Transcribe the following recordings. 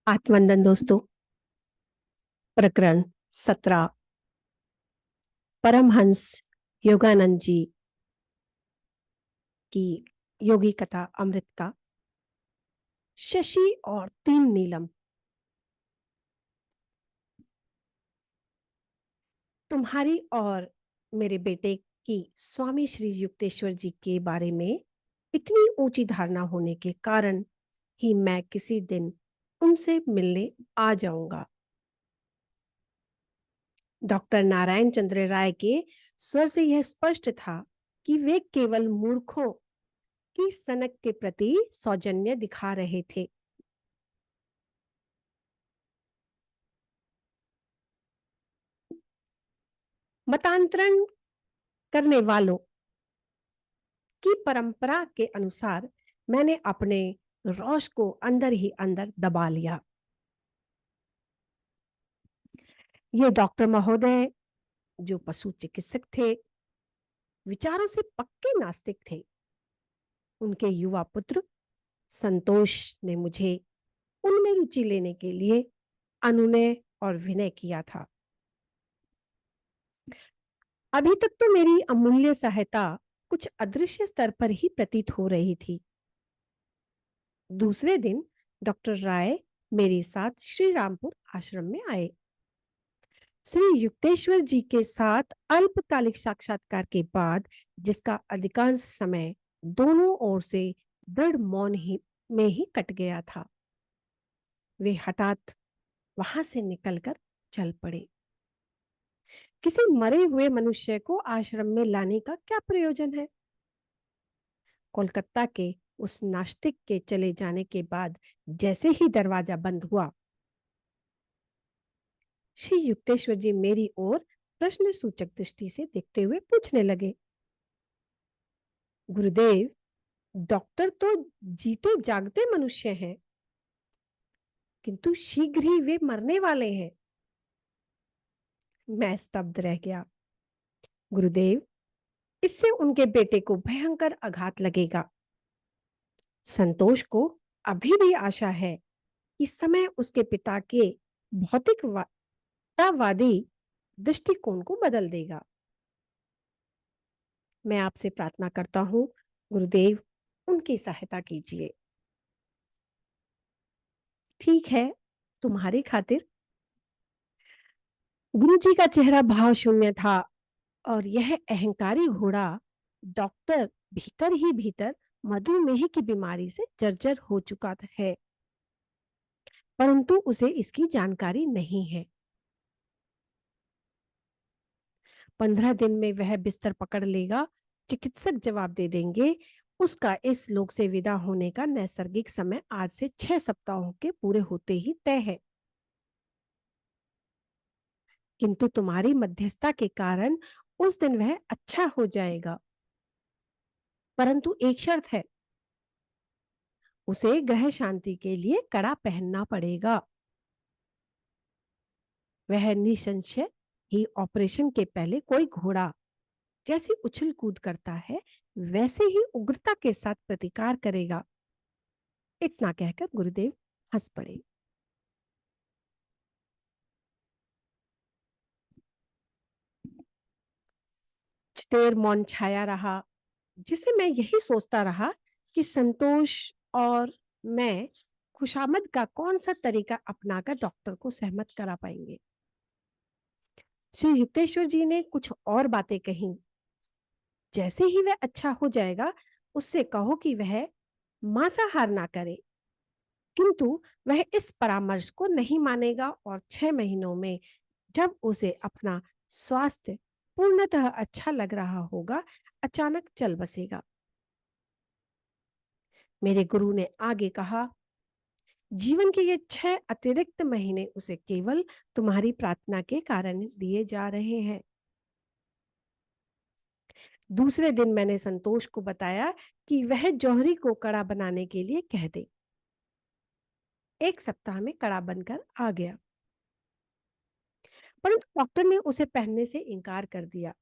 आत्मवंदन दोस्तों। प्रकरण 17 परमहंस योगानंद जी की योगी कथा अमृत का शशि और 3 नीलम। तुम्हारी और मेरे बेटे की स्वामी श्री युक्तेश्वर जी के बारे में इतनी ऊंची धारणा होने के कारण ही मैं किसी दिन उनसे मिलने आ जाऊंगा। डॉक्टर नारायण चंद्र राय के स्वर से यह स्पष्ट था कि वे केवल मूर्खों की सनक के प्रति सौजन्य दिखा रहे थे। मतांतरण करने वालों की परंपरा के अनुसार मैंने अपने रोष को अंदर ही अंदर दबा लिया। ये डॉक्टर महोदय जो पशु चिकित्सक थे, विचारों से पक्के नास्तिक थे। उनके युवा पुत्र संतोष ने मुझे उनमें रुचि लेने के लिए अनुनय और विनय किया था। अभी तक तो मेरी अमूल्य सहायता कुछ अदृश्य स्तर पर ही प्रतीत हो रही थी। दूसरे दिन डॉक्टर राय मेरे साथ श्री रामपुर आश्रम में आए। श्री युक्तेश्वर जी के साथ अल्पकालिक साक्षात्कार के बाद, जिसका अधिकांश समय दोनों ओर से दृढ़ मौन ही में ही कट गया था, वे हठात वहां से निकलकर चल पड़े। किसी मरे हुए मनुष्य को आश्रम में लाने का क्या प्रयोजन है? कोलकाता के उस नास्तिक के चले जाने के बाद जैसे ही दरवाजा बंद हुआ, श्री युक्तेश्वर जी मेरी ओर प्रश्न सूचक दृष्टि से देखते हुए पूछने लगे, गुरुदेव, डॉक्टर तो जीते जागते मनुष्य हैं, किंतु शीघ्र ही वे मरने वाले हैं। मैं स्तब्ध रह गया। गुरुदेव, इससे उनके बेटे को भयंकर आघात लगेगा। संतोष को अभी भी आशा है कि समय उसके पिता के भौतिकवादी दृष्टिकोण को बदल देगा। मैं आपसे प्रार्थना करता हूं, गुरुदेव, उनकी सहायता कीजिए। ठीक है, तुम्हारी खातिर। गुरुजी का चेहरा भाव शून्य था और यह अहंकारी घोड़ा डॉक्टर भीतर ही भीतर मधुमेह की बीमारी से जर्जर हो चुका है, परंतु उसे इसकी जानकारी नहीं है। 15 दिन में वह बिस्तर पकड़ लेगा, चिकित्सक जवाब दे देंगे। उसका इस लोक से विदा होने का नैसर्गिक समय आज से 6 सप्ताहों के पूरे होते ही तय है। किंतु तुम्हारी मध्यस्थता के कारण उस दिन वह अच्छा हो जाएगा, परंतु एक शर्त है, उसे ग्रह शांति के लिए कड़ा पहनना पड़ेगा। वह निसंशय ही ऑपरेशन के पहले कोई घोड़ा जैसी उछल कूद करता है, वैसे ही उग्रता के साथ प्रतिकार करेगा। इतना कहकर गुरुदेव हंस पड़े। कुछ देर मौन छाया रहा, जिसे मैं यही सोचता रहा कि संतोष और मैं खुशामद का कौन सा तरीका अपनाकर डॉक्टर को सहमत करा पाएंगे। श्री युक्तेश्वर जी ने कुछ और बातें कही। जैसे ही वह अच्छा हो जाएगा, उससे कहो कि वह मांसाहार ना करे, किंतु वह इस परामर्श को नहीं मानेगा और 6 महीनों में जब उसे अपना स्वास्थ्य पूर्णतः अच्छा लग रहा होगा, अचानक चल बसेगा। मेरे गुरु ने आगे कहा, जीवन के ये 6 अतिरिक्त महीने उसे केवल तुम्हारी प्रार्थना के कारण दिए जा रहे हैं। दूसरे दिन मैंने संतोष को बताया कि वह जौहरी को कड़ा बनाने के लिए कह दे। 1 सप्ताह में कड़ा बनकर आ गया, परंतु डॉक्टर ने उसे पहनने से इनकार कर दिया।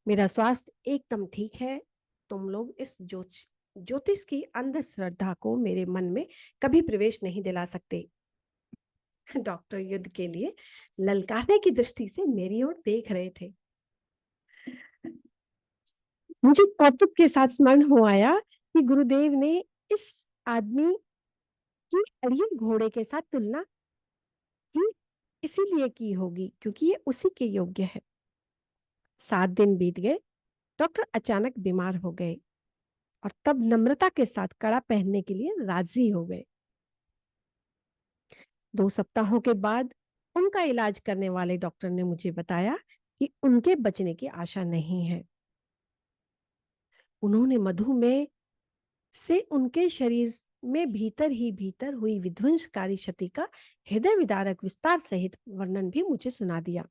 मेरा स्वास्थ्य एकदम ठीक है तुम लोग इस ज्योतिष की अंधश्रद्धा को मेरे मन में कभी प्रवेश नहीं दिला सकते। डॉक्टर युद्ध के लिए ललकारने की दृष्टि से मेरी ओर देख रहे थे। मुझे कौतुक के साथ स्मरण हो आया कि गुरुदेव ने इस आदमी की अड़ियल घोड़े के साथ तुलना ही इसीलिए की होगी क्योंकि ये उसी के योग्य है। 7 दिन बीत गए। डॉक्टर अचानक बीमार हो गए और तब नम्रता के साथ कड़ा पहनने के लिए राजी हो गए। 2 सप्ताहों के बाद उनका इलाज करने वाले डॉक्टर ने मुझे बताया कि उनके बचने की आशा नहीं है। उन्होंने मधुमेह से उनके शरीर में भीतर ही भीतर हुई विध्वंसकारी क्षति का हृदय विदारक विस्तार सहित वर्णन भी मुझे सुना दिया।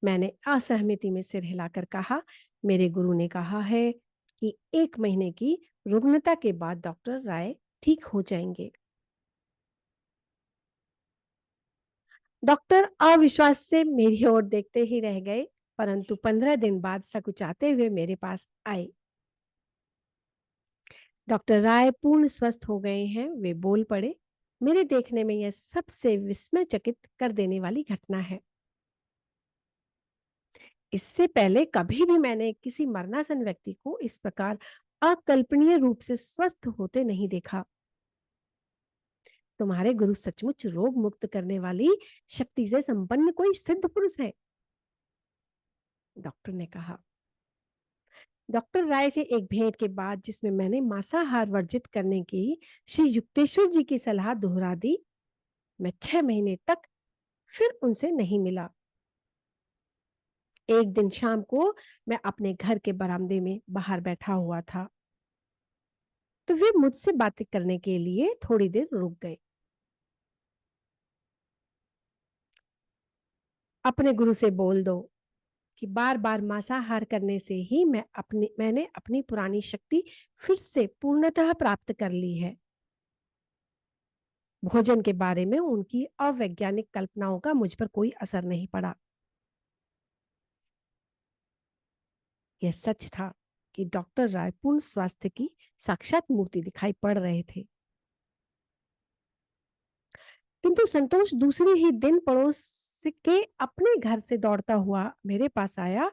मैंने असहमति में सिर हिलाकर कहा, मेरे गुरु ने कहा है कि 1 महीने की रुग्णता के बाद डॉक्टर राय ठीक हो जाएंगे। डॉक्टर अविश्वास से मेरी ओर देखते ही रह गए, परंतु 15 दिन बाद सकुचाते हुए मेरे पास आए। डॉक्टर राय पूर्ण स्वस्थ हो गए हैं, वे बोल पड़े। मेरे देखने में यह सबसे विस्मयचकित कर देने वाली घटना है। इससे पहले कभी भी मैंने किसी मरणासन व्यक्ति को इस प्रकार अकल्पनीय रूप से स्वस्थ होते नहीं देखा। तुम्हारे गुरु सचमुच रोग मुक्त करने वाली शक्ति से संपन्न कोई सिद्ध पुरुष है, डॉक्टर ने कहा। डॉक्टर राय से एक भेंट के बाद जिसमें मैंने मांसाहार वर्जित करने की श्री युक्तेश्वर जी की सलाह दोहरा दी, मैं 6 महीने तक फिर उनसे नहीं मिला। एक दिन शाम को मैं अपने घर के बरामदे में बाहर बैठा हुआ था, तो वे मुझसे बातें करने के लिए थोड़ी देर रुक गए। अपने गुरु से बोल दो कि बार बार मांसाहार करने से ही मैंने अपनी पुरानी शक्ति फिर से पूर्णतः प्राप्त कर ली है। भोजन के बारे में उनकी अवैज्ञानिक कल्पनाओं का मुझ पर कोई असर नहीं पड़ा। यह सच था कि डॉक्टर राय पूर्ण स्वास्थ्य की साक्षात मूर्ति दिखाई पड़ रहे थे। किंतु संतोष दूसरे ही दिन पड़ोस के अपने घर से दौड़ता हुआ मेरे पास आया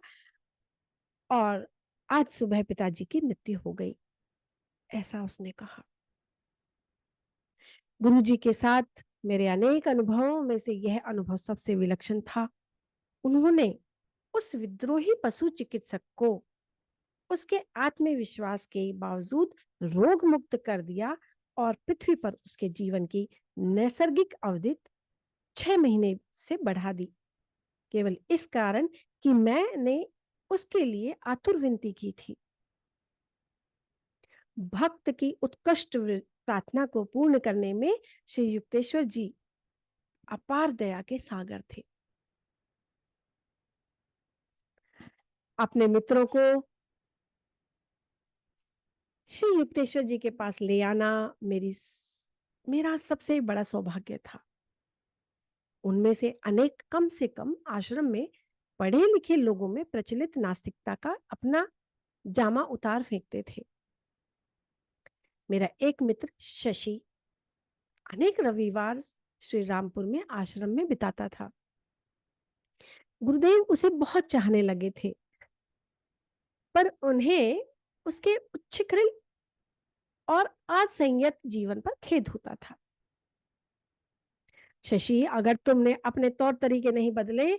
और आज सुबह पिताजी की मृत्यु हो गई, ऐसा उसने कहा। गुरुजी के साथ मेरे अनेक अनुभवों में से यह अनुभव सबसे विलक्षण था। उन्होंने उस विद्रोही पशु चिकित्सक को उसके आत्मविश्वास के बावजूद रोग मुक्त कर दिया और पृथ्वी पर उसके जीवन की नैसर्गिक अवधि 6 महीने से बढ़ा दी, केवल इस कारण कि मैंने उसके लिए आतुर विनती की थी। भक्त की उत्कृष्ट प्रार्थना को पूर्ण करने में श्री युक्तेश्वर जी अपार दया के सागर थे। अपने मित्रों को श्री युक्तेश्वर जी के पास ले आना मेरा सबसे बड़ा सौभाग्य था। उनमें से कम आश्रम में पढ़े लिखे लोगों में प्रचलित नास्तिकता का अपना जामा उतार फेंकते थे। मेरा एक मित्र शशि अनेक रविवार श्री रामपुर में आश्रम में बिताता था। गुरुदेव उसे बहुत चाहने लगे थे, पर उन्हें उसके उच्छृंखल और असंयत जीवन पर खेद होता था। शशि, अगर तुमने अपने तौर तरीके नहीं बदले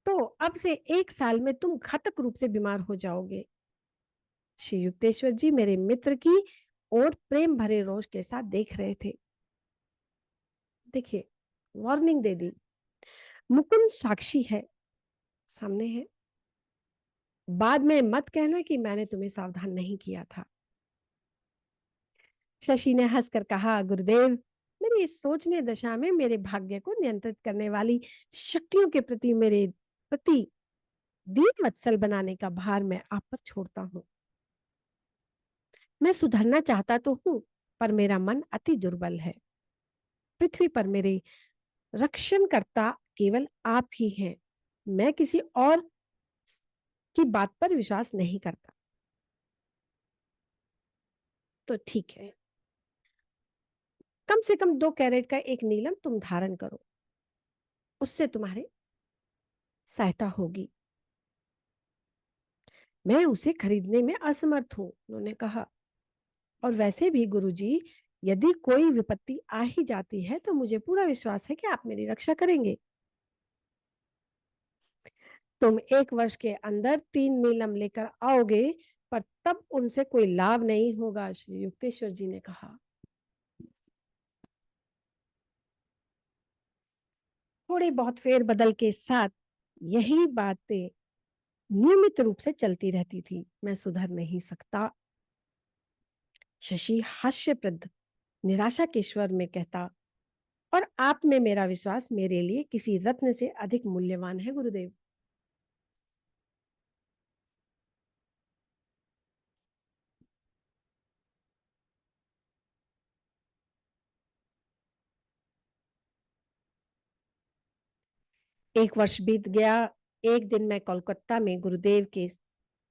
तो अब से 1 साल में तुम घातक रूप से बीमार हो जाओगे। श्री युक्तेश्वर जी मेरे मित्र की ओर प्रेम भरे रोष के साथ देख रहे थे। देखिए, वार्निंग दे दी। मुकुंद साक्षी है, सामने है। बाद में मत कहना कि मैंने तुम्हें सावधान नहीं किया था। शशि ने हंसकर कहा, गुरुदेव, मेरी इस सोचने दशा में मेरे भाग्य को नियंत्रित करने वाली शक्तियों के प्रति मेरे प्रति दीन वत्सल बनाने का भार मैं आप पर छोड़ता हूँ। मैं सुधरना चाहता तो हूँ, पर मेरा मन अति दुर्बल है। पृथ्वी पर मेरे रक्षणकर्ता केवल आप ही हैं। मैं किसी और की बात पर विश्वास नहीं करता। तो ठीक है, कम से कम 2 कैरेट का एक नीलम तुम धारण करो, उससे तुम्हारे सहायता होगी। मैं उसे खरीदने में असमर्थ हूं, उन्होंने कहा। और वैसे भी गुरुजी, यदि कोई विपत्ति आ ही जाती है तो मुझे पूरा विश्वास है कि आप मेरी रक्षा करेंगे। तुम 1 वर्ष के अंदर 3 नीलम लेकर आओगे, पर तब उनसे कोई लाभ नहीं होगा, श्री युक्तेश्वर जी ने कहा। थोड़ी बहुत फेरबदल के साथ यही बातें नियमित रूप से चलती रहती थी। मैं सुधर नहीं सकता, शशि हास्यप्रद निराशा के स्वर में कहता, और आप में मेरा विश्वास मेरे लिए किसी रत्न से अधिक मूल्यवान है गुरुदेव। एक वर्ष बीत गया। एक दिन मैं कोलकाता में गुरुदेव के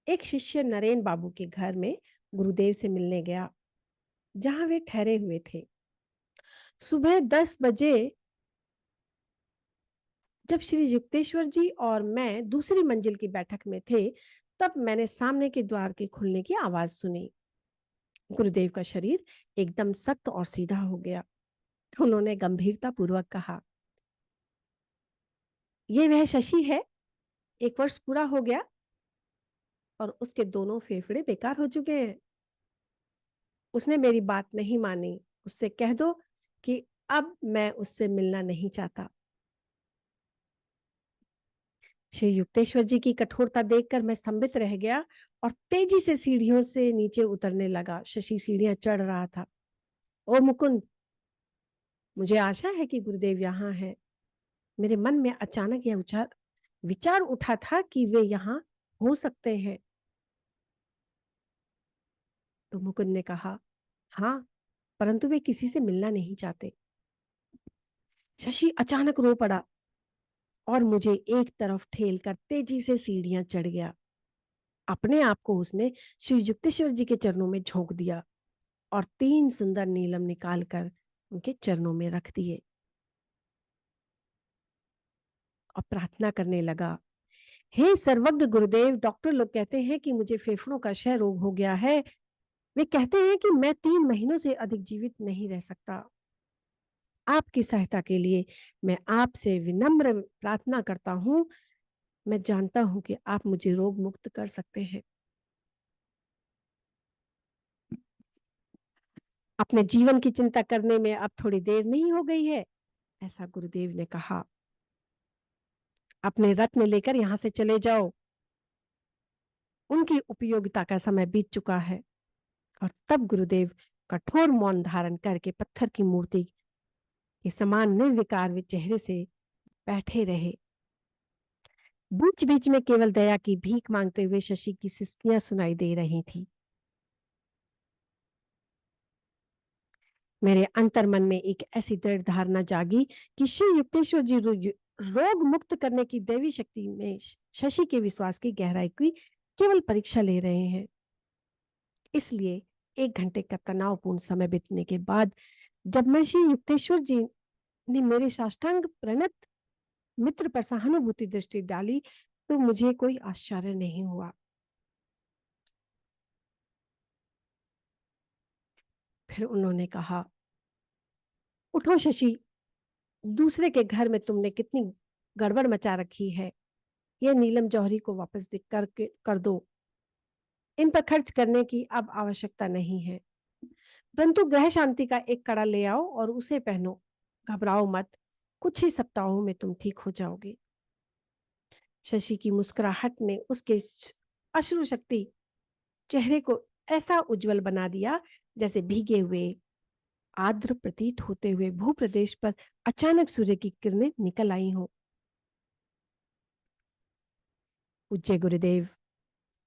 एक शिष्य नरेन बाबू के घर में गुरुदेव से मिलने गया, जहां वे ठहरे हुए थे। सुबह 10 बजे जब श्री युक्तेश्वर जी और मैं दूसरी मंजिल की बैठक में थे, तब मैंने सामने के द्वार के खुलने की आवाज सुनी। गुरुदेव का शरीर एकदम सख्त और सीधा हो गया। उन्होंने गंभीरता पूर्वक कहा, ये वह शशि है, 1 वर्ष पूरा हो गया और उसके दोनों फेफड़े बेकार हो चुके हैं। उसने मेरी बात नहीं मानी। उससे कह दो कि अब मैं उससे मिलना नहीं चाहता। श्री युक्तेश्वर जी की कठोरता देखकर मैं स्तंभित रह गया और तेजी से सीढ़ियों से नीचे उतरने लगा। शशि सीढ़ियां चढ़ रहा था। ओ मुकुंद, मुझे आशा है कि गुरुदेव यहाँ है। मेरे मन में अचानक यह विचार उठा था कि वे यहाँ हो सकते हैं। तो मुकुंद ने कहा, हाँ, परंतु वे किसी से मिलना नहीं चाहते। शशि अचानक रो पड़ा और मुझे एक तरफ ठेल कर तेजी से सीढ़ियां चढ़ गया। अपने आप को उसने श्री युक्तेश्वर जी के चरणों में झोंक दिया और 3 सुंदर नीलम निकालकर उनके चरणों में रख दिए और प्रार्थना करने लगा। हे सर्वज्ञ गुरुदेव, डॉक्टर लोग कहते हैं कि मुझे फेफड़ों का क्षय रोग हो गया है। वे कहते हैं कि मैं 3 महीनों से अधिक जीवित नहीं रह सकता। आपकी सहायता के लिए मैं आपसे विनम्र प्रार्थना करता हूँ। मैं जानता हूँ कि आप मुझे रोग मुक्त कर सकते हैं। अपने जीवन की चिंता करने में अब थोड़ी देर नहीं हो गई है, ऐसा गुरुदेव ने कहा। अपने रत्न लेकर यहाँ से चले जाओ, उनकी उपयोगिता का समय बीत चुका है। और तब गुरुदेव कठोर मौन धारण करके पत्थर की मूर्ति के समान निर्विकार वे चेहरे से बैठे रहे। बीच बीच में केवल दया की भीख मांगते हुए शशि की सिसकियां सुनाई दे रही थी। मेरे अंतर मन में एक ऐसी दृढ़ धारणा जागी कि श्री युक्तेश्वर जी रोग मुक्त करने की दैवी शक्ति में शशि के विश्वास की गहराई की केवल परीक्षा ले रहे हैं। इसलिए 1 घंटे का तनावपूर्ण समय बीतने के बाद जब मैं श्री युक्तेश्वर जी ने मेरे साष्टांग प्रणत मित्र पर सहानुभूति दृष्टि डाली, तो मुझे कोई आश्चर्य नहीं हुआ। फिर उन्होंने कहा, उठो शशि, दूसरे के घर में तुमने कितनी गड़बड़ मचा रखी है। यह नीलम जौहरी को वापस कर दो। इन पर खर्च करने की अब आवश्यकता नहीं है, परंतु ग्रह शांति का एक कड़ा ले आओ और उसे पहनो। घबराओ मत, कुछ ही सप्ताहों में तुम ठीक हो जाओगे। शशि की मुस्कुराहट ने उसके अश्रु शक्ति चेहरे को ऐसा उज्जवल बना दिया जैसे भीगे हुए आर्द्र प्रतीत होते हुए भूप्रदेश पर अचानक सूर्य की किरणें निकल आई हों। पूज्य गुरुदेव,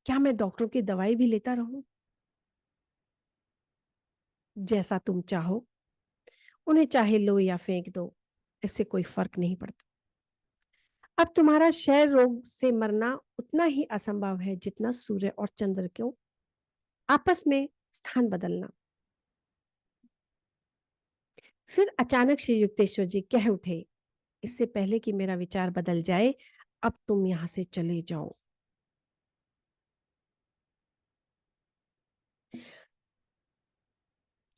क्या मैं डॉक्टरों की दवाई भी लेता रहूं? जैसा तुम चाहो, उन्हें चाहे लो या फेंक दो, इससे कोई फर्क नहीं पड़ता। अब तुम्हारा क्षय रोग से मरना उतना ही असंभव है जितना सूर्य और चंद्र को आपस में स्थान बदलना। फिर अचानक श्री युक्तेश्वर जी कह उठे, इससे पहले कि मेरा विचार बदल जाए, अब तुम यहां से चले जाओ।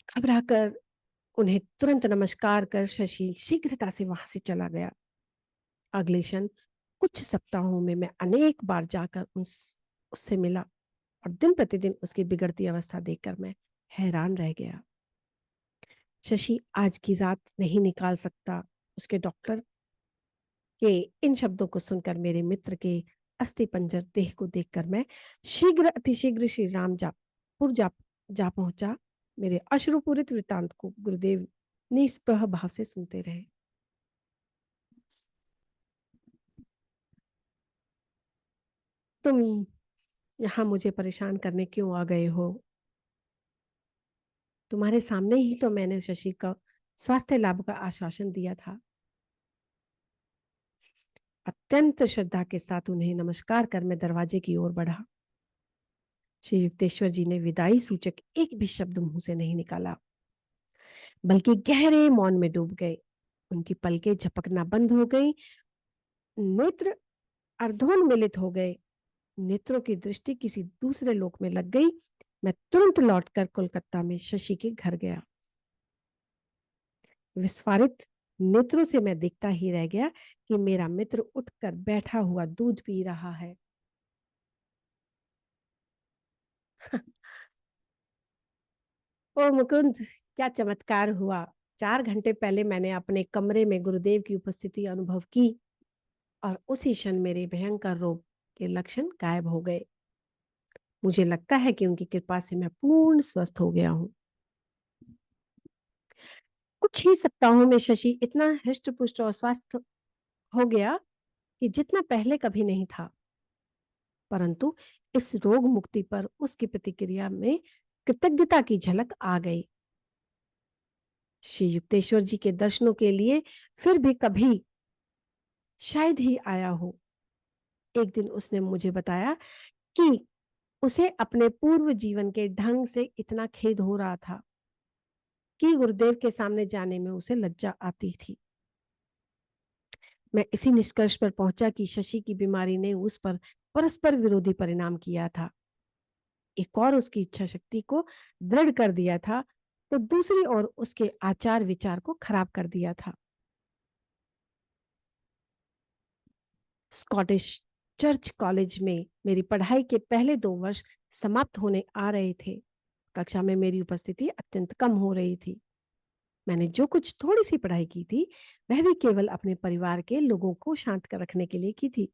घबराकर उन्हें तुरंत नमस्कार कर शशि शीघ्रता से वहां से चला गया। अगले क्षण कुछ सप्ताहों में मैं अनेक बार जाकर उससे मिला और दिन प्रतिदिन उसकी बिगड़ती अवस्था देखकर मैं हैरान रह गया। शशि आज की रात नहीं निकाल सकता। उसके डॉक्टर के इन शब्दों को सुनकर मेरे मित्र के अस्थि पंजर देह को देखकर मैं शीघ्र अतिशीघ्र श्री रामपुर जा पहुंचा। मेरे अश्रुपूरित वृतांत को गुरुदेव निस्पृह भाव से सुनते रहे। तुम यहाँ मुझे परेशान करने क्यों आ गए हो? तुम्हारे सामने ही तो मैंने शशि का स्वास्थ्य लाभ का आश्वासन दिया था। अत्यंत श्रद्धा के साथ उन्हें नमस्कार कर मैं दरवाजे की ओर बढ़ा। श्री युक्तेश्वर जी ने विदाई सूचक एक भी शब्द मुंह से नहीं निकाला, बल्कि गहरे मौन में डूब गए। उनकी पलकें झपकना बंद हो गई, नेत्र अर्धोन्मिलित हो गए। नेत्रों की दृष्टि किसी दूसरे लोक में लग गई। मैं तुरंत लौटकर कोलकाता में शशि के घर गया। विस्फारित नेत्रों से मैं देखता ही रह गया कि मेरा मित्र उठकर बैठा हुआ दूध पी रहा है। ओ मुकुंद, क्या चमत्कार हुआ! 4 घंटे पहले मैंने अपने कमरे में गुरुदेव की उपस्थिति अनुभव की और उसी क्षण मेरे भयंकर रोग के लक्षण गायब हो गए। मुझे लगता है कि उनकी कृपा से मैं पूर्ण स्वस्थ हो गया हूँ। कुछ ही सप्ताहों में शशि इतना हृष्ट पुष्ट और स्वस्थ हो गया कि जितना पहले कभी नहीं था। परंतु इस रोग मुक्ति पर उसकी प्रतिक्रिया में कृतज्ञता की झलक आ गई। श्री युक्तेश्वर जी के दर्शनों के लिए फिर भी कभी शायद ही आया हो। एक दिन उसने मुझे बताया कि उसे अपने पूर्व जीवन के ढंग से इतना खेद हो रहा था कि गुरुदेव के सामने जाने में उसे लज्जा आती थी। मैं इसी निष्कर्ष पर पहुंचा कि शशि की बीमारी ने उस पर परस्पर विरोधी परिणाम किया था। एक और उसकी इच्छा शक्ति को दृढ़ कर दिया था, तो दूसरी ओर उसके आचार विचार को खराब कर दिया था। स्कॉटिश चर्च कॉलेज में मेरी पढ़ाई के पहले 2 वर्ष समाप्त होने आ रहे थे। कक्षा में मेरी उपस्थिति अत्यंत कम हो रही थी। मैंने जो कुछ थोड़ी सी पढ़ाई की थी, वह भी केवल अपने परिवार के लोगों को शांत कर रखने के लिए की थी।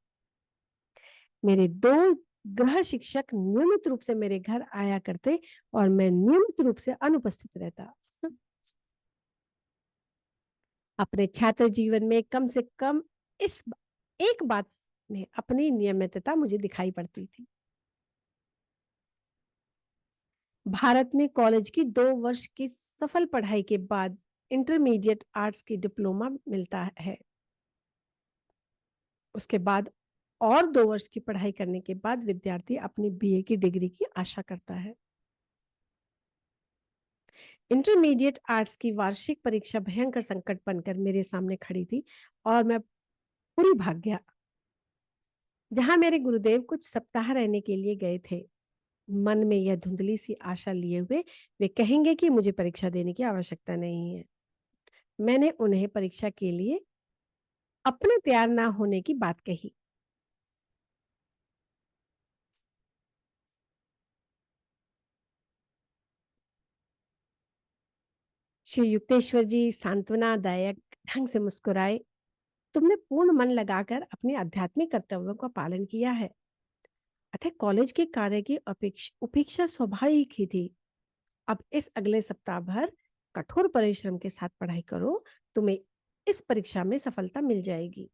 मेरे 2 गृह शिक्षक नियमित रूप से मेरे घर आया करते और मैं नियमित रूप से अनुपस्थित रहता। अपने छात्र जीवन में कम से कम इस एक बात में अपनी नियमितता मुझे दिखाई पड़ती थी। भारत में कॉलेज की 2 वर्ष की सफल पढ़ाई के बाद इंटरमीडिएट आर्ट्स की डिप्लोमा मिलता है। उसके बाद और 2 वर्ष की पढ़ाई करने के बाद विद्यार्थी अपनी बीए की डिग्री की आशा करता है। इंटरमीडिएट आर्ट्स की वार्षिक परीक्षा भयंकर संकट बनकर मेरे सामने खड़ी थी और मैं पूरी भाग गया। जहां मेरे गुरुदेव कुछ सप्ताह रहने के लिए गए थे, मन में यह धुंधली सी आशा लिए हुए वे कहेंगे कि मुझे परीक्षा देने की आवश्यकता नहीं है। मैंने उन्हें परीक्षा के लिए अपने तैयार ना होने की बात कही। श्री युक्तेश्वर जी सांत्वनादायक ढंग से मुस्कुराए। तुमने पूर्ण मन लगाकर अपने आध्यात्मिक कर्तव्यों का पालन किया है, अतः कॉलेज के कार्य की उपेक्षा स्वाभाविक ही थी। अब इस अगले सप्ताह भर कठोर परिश्रम के साथ पढ़ाई करो, तुम्हें इस परीक्षा में सफलता मिल जाएगी।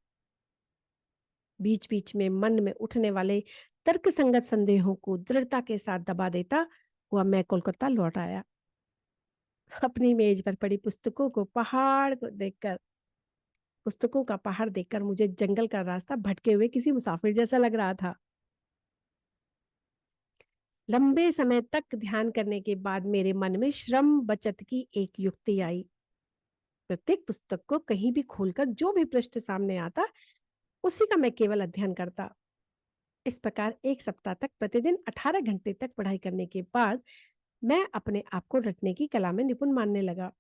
बीच बीच में मन में उठने वाले तर्कसंगत संदेहों को दृढ़ता के साथ दबा देता हुआ मैं कोलकाता लौट आया। अपनी मेज पर पड़ी पुस्तकों का पहाड़ देखकर मुझे जंगल का रास्ता भटके हुए किसी मुसाफिर जैसा लग रहा था। लंबे समय तक ध्यान करने के बाद मेरे मन में श्रम बचत की एक युक्ति आई। प्रत्येक पुस्तक को कहीं भी खोलकर जो भी पृष्ठ सामने आता, उसी का मैं केवल अध्ययन करता। इस प्रकार 1 सप्ताह तक प्रतिदिन 18 घंटे तक पढ़ाई करने के बाद मैं अपने आप को रटने की कला में निपुण मानने लगा।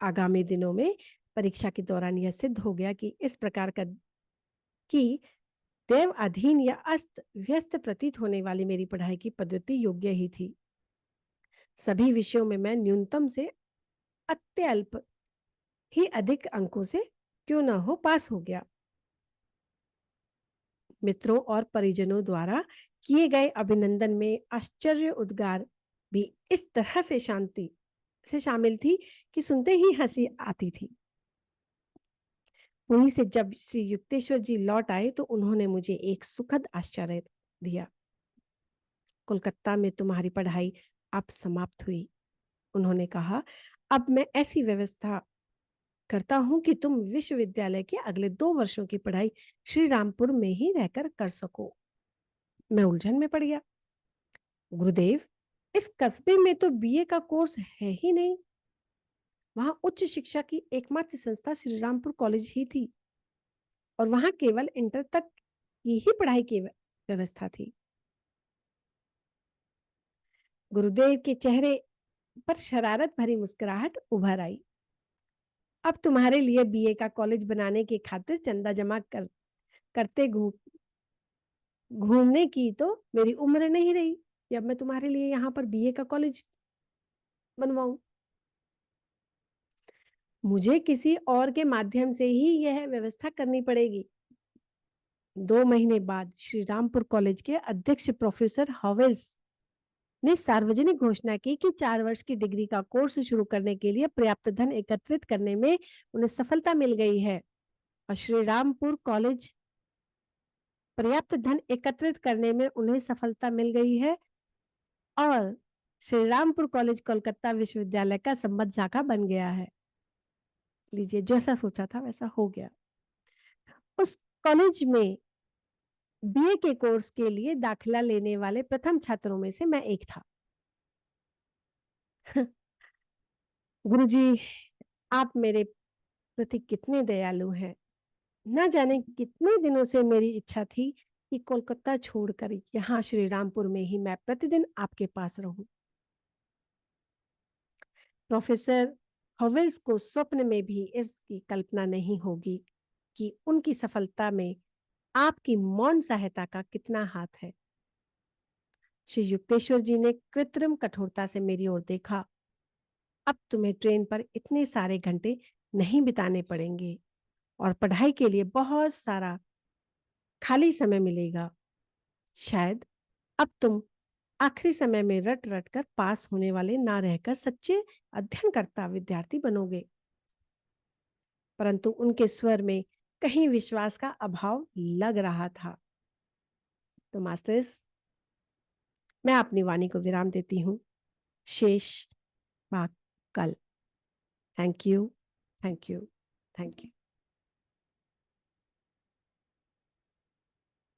आगामी दिनों में परीक्षा के दौरान यह सिद्ध हो गया कि इस प्रकार का कि दैव अधीन या अस्त व्यस्त प्रतीत होने वाली मेरी पढ़ाई की पद्धति योग्य ही थी। सभी विषयों में मैं न्यूनतम से अत्यल्प ही अधिक अंकों से क्यों न हो पास हो गया। मित्रों और परिजनों द्वारा किए गए अभिनंदन में आश्चर्य उद्गार भी इस तरह से शांति से शामिल थी कि सुनते ही हंसी आती थी। पुरी से जब श्री युक्तेश्वर जी लौट आए तो उन्होंने मुझे एक सुखद आश्चर्य दिया। कोलकाता में तुम्हारी पढ़ाई अब समाप्त हुई, उन्होंने कहा। अब मैं ऐसी व्यवस्था करता हूं कि तुम विश्वविद्यालय के अगले 2 वर्षों की पढ़ाई श्री रामपुर में ही रहकर कर सको। मैं उलझन में पड़ गया। गुरुदेव, इस कस्बे में तो बीए का कोर्स है ही नहीं। वहां उच्च शिक्षा की एकमात्र संस्था श्री रामपुर कॉलेज ही थी और वहां केवल इंटर तक की ही पढ़ाई की व्यवस्था थी। गुरुदेव के चेहरे पर शरारत भरी मुस्कुराहट उभर आई। अब तुम्हारे लिए बीए का कॉलेज बनाने की खातिर चंदा जमा करते घूमने की तो मेरी उम्र नहीं रही कि अब मैं तुम्हारे लिए यहाँ पर बीए का कॉलेज बनवाऊं। मुझे किसी और के माध्यम से ही यह व्यवस्था करनी पड़ेगी। 2 महीने बाद श्री रामपुर कॉलेज के अध्यक्ष प्रोफेसर हॉवेल्स ने सार्वजनिक घोषणा की कि 4 वर्ष की डिग्री का कोर्स शुरू करने के लिए पर्याप्त धन एकत्रित करने में उन्हें सफलता मिल गई है और श्री रामपुर कॉलेज पर्याप्त धन एकत्रित करने में उन्हें सफलता मिल गई है और श्री रामपुर कॉलेज कोलकाता विश्वविद्यालय का संबद्ध शाखा बन गया है। लीजिए, जैसा सोचा था वैसा हो गया। उस कॉलेज में बीए के कोर्स के लिए दाखिला लेने वाले प्रथम छात्रों में से मैं एक था। गुरुजी, आप मेरे प्रति कितने दयालु हैं। न जाने कितने दिनों से मेरी इच्छा थी कि कोलकाता छोड़कर यहाँ श्री रामपुर में ही मैं प्रतिदिन आपके पास रहूं। प्रोफेसर हॉवेल्स को स्वप्न में भी इसकी कल्पना नहीं होगी कि उनकी सफलता में आपकी मौन सहायता का कितना हाथ है। श्री युक्तेश्वर जी ने कृत्रिम कठोरता से मेरी ओर देखा। अब तुम्हें ट्रेन पर इतने सारे घंटे नहीं बिताने पड़ेंगे और पढ़ाई के लिए बहुत सारा खाली समय मिलेगा। शायद अब तुम आखिरी समय में रट रट कर पास होने वाले ना रहकर सच्चे अध्ययनकर्ता विद्यार्थी बनोगे। परंतु उनके स्वर में कहीं विश्वास का अभाव लग रहा था। तो मास्टर्स, मैं अपनी वाणी को विराम देती हूँ। शेष बात कल। Thank you, thank you, thank you.